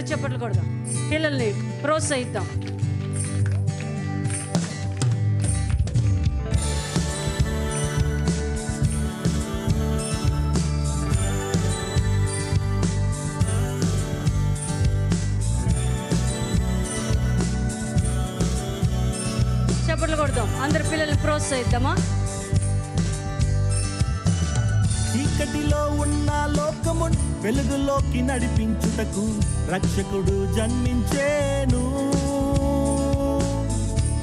అందరూ చప్పట్లు కొడదాం, పిల్లల్ని ప్రోత్సహిద్దాం. చప్పట్లు కొడదాం, అందరు పిల్లల్ని ప్రోత్సహిద్దామా. చీకటిలో ఉన్న లోకము వెలుగులోకి నడిపించుటకు రక్షకుడు జన్మించేను.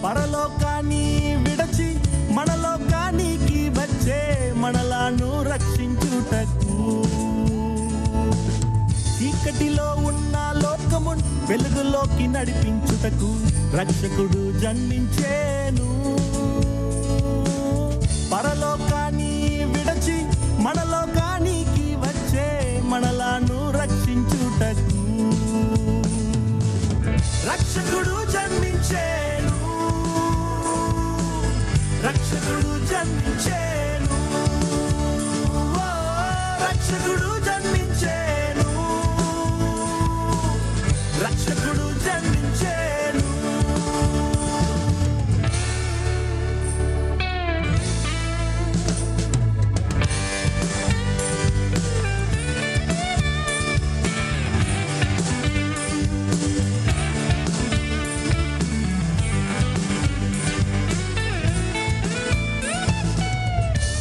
పరలోకాన్ని విడచి మనలోకానికి వచ్చే మనలను రక్షించుటకు. చీకటిలో ఉన్న లోకము వెలుగులోకి నడిపించుటకు రక్షకుడు జన్మించేను. పరలోకాన్ని విడచి మనలోకానికి వచ్చే మనలను రక్షించుటకు రక్షకుడు జన్మించేను. రక్షకుడు జన్మించేను. రక్షకుడు జన్మించేను. రక్షకుడు జన్మించేను.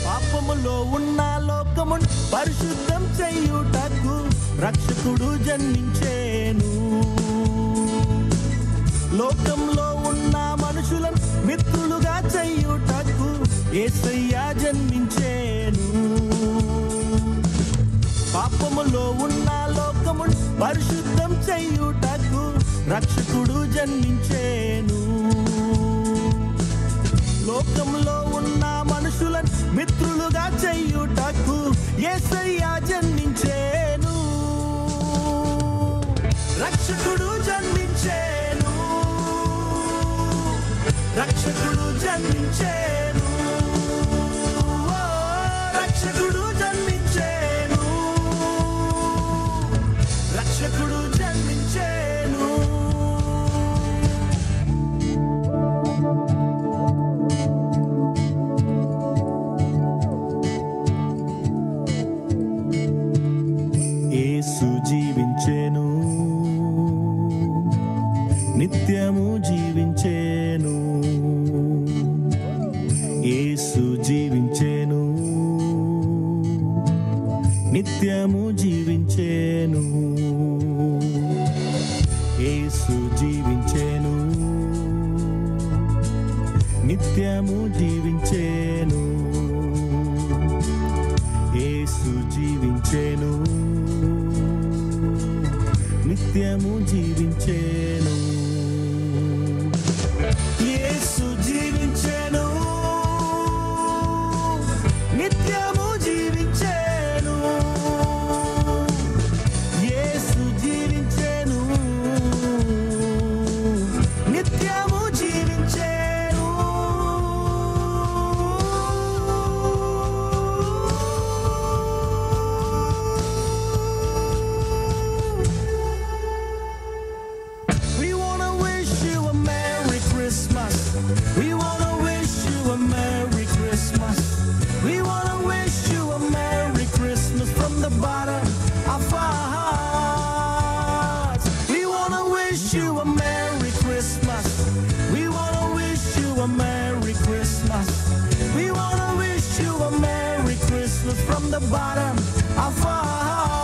పాపములో ఉన్న లోకము పరిశుద్ధం చేయుటకు రక్షకుడు జన్మించేను. లోకంలో ఉన్న మనుషులను మిత్రులుగా చేయుటకు యేసయ్య జన్మించేను. పాపములో ఉన్న లోకము పరిశుద్ధం చేయుటకు రక్షకుడు జన్మించేను. లోకంలో ఉన్న మనుషులను మిత్రులుగా చేయుటకు యేసయ్య జన్మించేను. రక్షకుడు జన్మించేను. రక్షకుడు జన్మించేను. రక్షకుడు జన్మించేను. రక్షకుడు జన్మించేను. యేసు జీవించేను, నిత్యము జీవించేను. యేసు జీవించేను, నిత్యము జీవించేను. యేసు జీవించేను, నిత్యము జీవించేను. యేసు జీవించేను, నిత్యము జీవించేను. యేసు జీవించేను, నిత్యము జీవించేను. యేసు జీవించేను, నిత్యము జీవించేను. We wanna wish you a Merry Christmas. We wanna wish you a Merry Christmas. We wanna wish you a Merry Christmas from the bottom of our hearts. We wanna wish you a Merry Christmas. We wanna wish you a Merry Christmas. We wanna wish you a Merry Christmas from the bottom of our hearts.